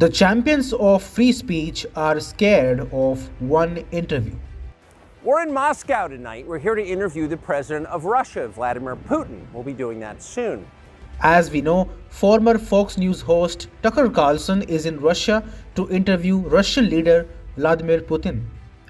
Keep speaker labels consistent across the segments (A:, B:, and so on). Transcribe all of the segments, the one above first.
A: The champions of free speech are scared of one interview.
B: We're in Moscow tonight. We're here to interview the president of Russia, Vladimir Putin. We'll be doing that soon.
A: As we know, former Fox News host Tucker Carlson is in Russia to interview Russian leader Vladimir Putin.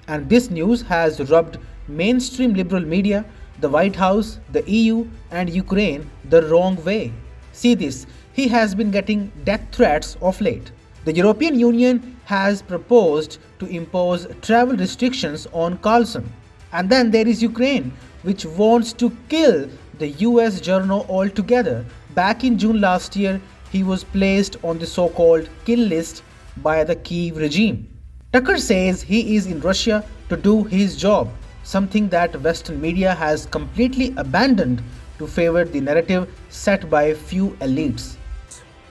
A: And this news has rubbed mainstream liberal media, the White House, the EU, and Ukraine the wrong way. See this, he has been getting death threats of late. The European Union has proposed to impose travel restrictions on Carlson. And then there is Ukraine, which wants to kill the US journal altogether. Back in June last year, he was placed on the so-called kill list by the Kyiv regime. Tucker says he is in Russia to do his job, something that Western media has completely abandoned to favor the narrative set by a few elites.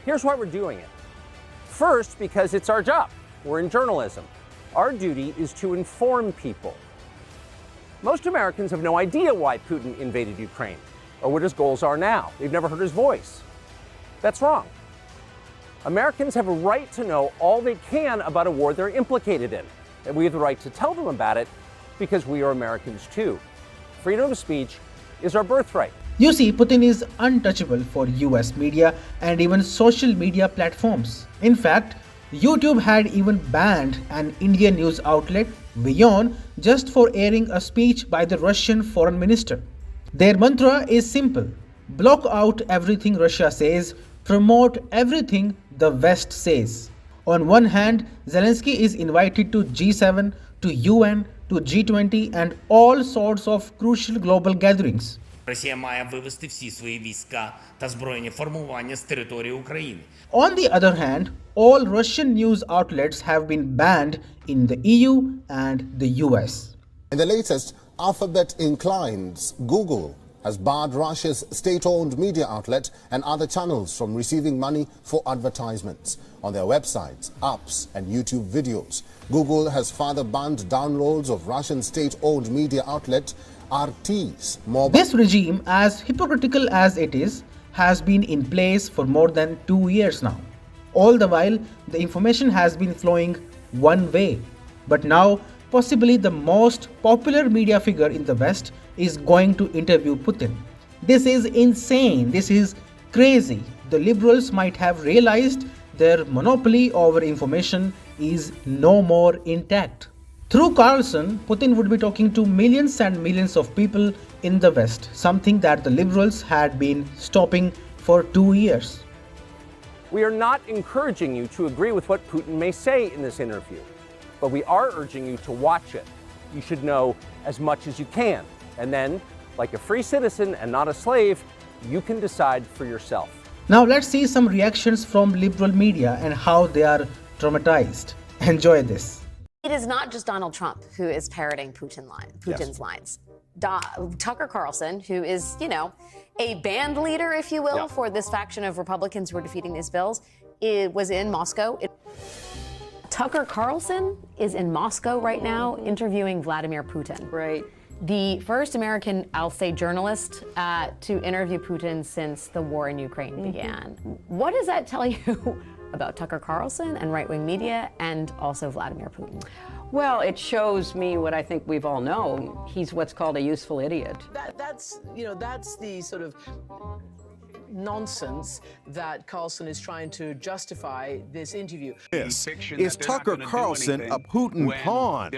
B: Here's why we're doing it. First, because it's our job. We're in journalism. Our duty is to inform people. Most Americans have no idea why Putin invaded Ukraine or what his goals are now. They've never heard his voice. That's wrong. Americans have a right to know all they can about a war they're implicated in, and we have the right to tell them about it because we are Americans too. Freedom of speech is our birthright.
A: You see, Putin is untouchable for US media and even social media platforms. In fact, YouTube had even banned an Indian news outlet, Vion, just for airing a speech by the Russian foreign minister. Their mantra is simple: block out everything Russia says, promote everything the West says. On one hand, Zelensky is invited to G7, to UN, to G20 and all sorts of crucial global gatherings.
C: Росія має вивести всі свої війська та збройні формування з території України.
A: On the other hand, all Russian news outlets have been banned in the EU and the US.
D: In the latest alphabet inclines, Google has barred Russia's state-owned media outlet and other channels from receiving money for advertisements on their websites, apps and YouTube videos. Google has further banned downloads of Russian state-owned media outlet RT's mobile.
A: This regime, as hypocritical as it is, has been in place for more than 2 years now. All the while, the information has been flowing one way. But now, possibly the most popular media figure in the West is going to interview Putin. This is insane. This is crazy. The liberals might have realized their monopoly over information is no more intact. Through Carlson, Putin would be talking to millions and millions of people in the West, something that the liberals had been stopping for 2 years.
B: We are not encouraging you to agree with what Putin may say in this interview, but we are urging you to watch it. You should know as much as you can, and then, like a free citizen and not a slave, you can decide for yourself.
A: Now let's see some reactions from liberal media and how they are traumatized. Enjoy this.
E: It is not just Donald Trump who is parroting Putin's lines. Tucker Carlson, who is, a band leader, if you will, for this faction of Republicans who are defeating these bills, was in Moscow. Tucker Carlson is in Moscow right now interviewing Vladimir Putin.
F: Right.
E: The first American, I'll say, journalist to interview Putin since the war in Ukraine began. What does that tell you about Tucker Carlson and right-wing media and also Vladimir Putin?
F: Well, it shows me what I think we've all known. He's what's called a useful idiot.
G: That's the sort of nonsense that Carlson is trying to justify this interview.
H: This is Tucker Carlson a Putin pawn?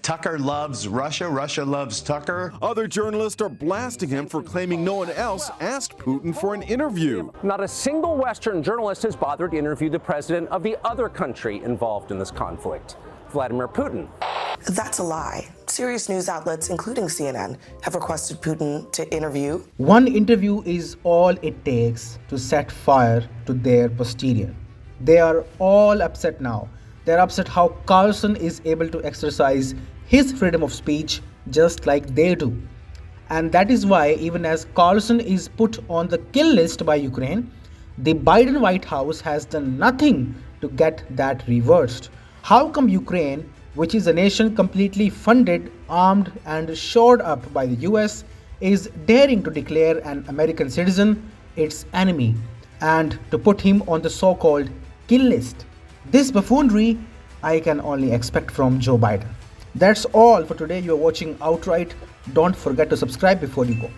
I: Tucker loves Russia. Russia loves Tucker.
H: Other journalists are blasting him for claiming no one else asked Putin for an interview.
B: Not a single Western journalist has bothered to interview the president of the other country involved in this conflict, Vladimir Putin.
J: That's a lie. Serious news outlets, including CNN, have requested Putin to interview.
A: One interview is all it takes to set fire to their posterior. They are all upset now. They're upset how Carlson is able to exercise his freedom of speech just like they do. And that is why, even as Carlson is put on the kill list by Ukraine, the Biden White House has done nothing to get that reversed. How come Ukraine, which is a nation completely funded, armed and shored up by the US, is daring to declare an American citizen its enemy and to put him on the so-called kill list? This buffoonery I can only expect from Joe Biden. That's all for today. You are watching Outright. Don't forget to subscribe before you go.